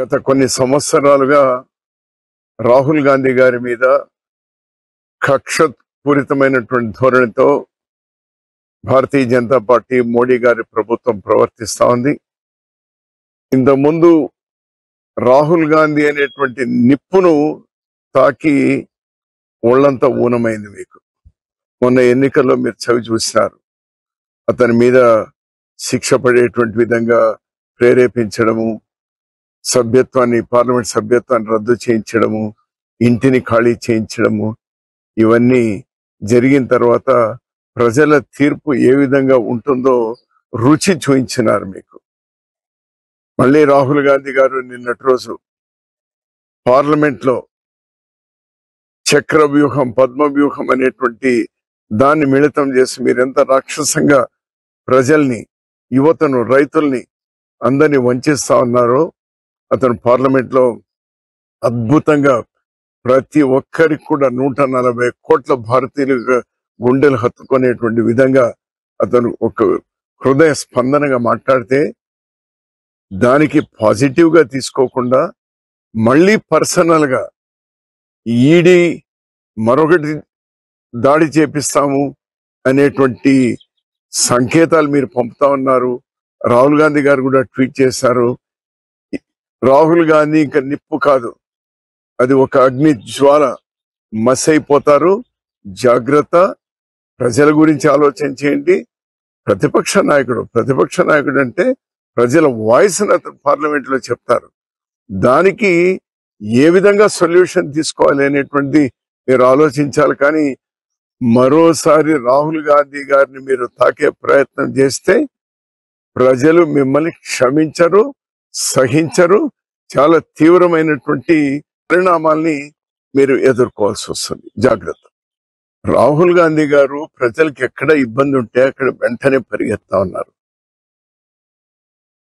గత కొన్ని సంవత్సరాలుగా రాహుల్ గాంధీ గారి మీద కక్షపూరితమైనటువంటి ధోరణితో భారతీయ జనతా పార్టీ మోడీ గారి ప్రభుత్వం ప్రవర్తిస్తా ఉంది. ఇంతకుముందు రాహుల్ గాంధీ అనేటువంటి నిప్పును తాకి ఒళ్ళంతా ఊనమైంది. మీకు మొన్న ఎన్నికల్లో మీరు చవి చూసినారు. అతని మీద శిక్ష పడేటువంటి విధంగా ప్రేరేపించడము, పార్లమెంట్ సభ్యత్వాన్ని రద్దు చేయించడము, ఇంటిని ఖాళీ చేయించడము, ఇవన్నీ జరిగిన తర్వాత ప్రజల తీర్పు ఏ విధంగా ఉంటుందో రుచి చూయించినారు మీకు. మళ్ళీ రాహుల్ గాంధీ గారు నిన్నటి రోజు పార్లమెంట్ లో చక్ర వ్యూహం, పద్మ వ్యూహం అనేటువంటి దాన్ని మిళితం చేసి మీరెంత రాక్షసంగా ప్రజల్ని, యువతను, రైతుల్ని అందరినీ వంచిస్తా ఉన్నారో అతను పార్లమెంట్ లో అద్భుతంగా ప్రతి ఒక్కరికి కూడా 140 కోట్ల భారతీయులు గుండెలు హత్తుకునేటువంటి విధంగా అతను ఒక హృదయ స్పందనగా మాట్లాడితే దానికి పాజిటివ్ గా తీసుకోకుండా మళ్ళీ పర్సనల్ గా ఈడీ మరొకటి దాడి చేపిస్తాము అనేటువంటి సంకేతాలు మీరు పంపుతా ఉన్నారు. రాహుల్ గాంధీ గారు కూడా ట్వీట్ చేశారు, రాహుల్ గాంధీ ఇంకా నిప్పు కాదు, అది ఒక అగ్ని జ్వాల, మసైపోతారు, జాగ్రత్త, ప్రజల గురించి ఆలోచన చేయండి. ప్రతిపక్ష నాయకుడు అంటే ప్రజల వాయిస్ పార్లమెంట్ లో చెప్తారు. దానికి ఏ విధంగా సొల్యూషన్ తీసుకోవాలి అనేటువంటి మీరు ఆలోచించాలి. కానీ మరోసారి రాహుల్ గాంధీ గారిని మీరు తాకే ప్రయత్నం చేస్తే ప్రజలు మిమ్మల్ని క్షమించరు, సహించరు. చాలా తీవ్రమైనటువంటి పరిణామాల్ని మీరు ఎదుర్కోవాల్సి వస్తుంది. జాగ్రత్త. రాహుల్ గాంధీ గారు ప్రజలకు ఎక్కడ ఇబ్బంది ఉంటే అక్కడ వెంటనే పరిగెత్తా ఉన్నారు.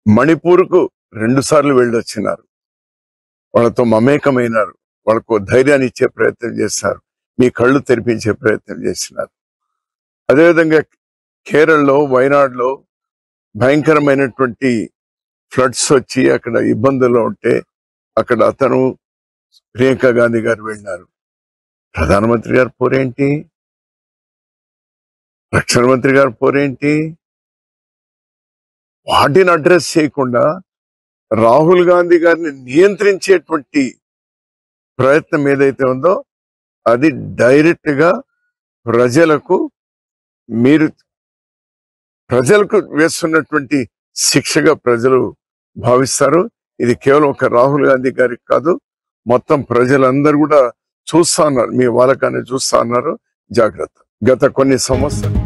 మణిపూర్కు 2 సార్లు వెళ్ళొచ్చినారు. వాళ్ళతో మమేకమైనారు, వాళ్ళకు ధైర్యాన్ని ఇచ్చే ప్రయత్నం చేస్తారు, మీ కళ్ళు తెరిపించే ప్రయత్నం చేసినారు. అదేవిధంగా కేరళలో, వయనాడులో భయంకరమైనటువంటి ఫ్లడ్స్ వచ్చి అక్కడ ఇబ్బందుల్లో ఉంటే అక్కడ అతను, ప్రియాంక గాంధీ గారు వెళ్ళినారు. ప్రధానమంత్రి గారు పోరేంటి, రక్షణ మంత్రి గారు పోరేంటి? వాటిని అడ్రస్ చేయకుండా రాహుల్ గాంధీ గారిని నియంత్రించేటువంటి ప్రయత్నం ఏదైతే ఉందో అది డైరెక్ట్ గా ప్రజలకు వేస్తున్నటువంటి శిక్షగా ప్రజలు భావిస్తారు. ఇది కేవలం ఒక రాహుల్ గాంధీ గారికి కాదు, మొత్తం ప్రజలందరూ కూడా చూస్తా ఉన్నారు, మీ వాళ్ళకాన్ని చూస్తా ఉన్నారు. జాగ్రత్త. గత కొన్ని సంవత్సరాలు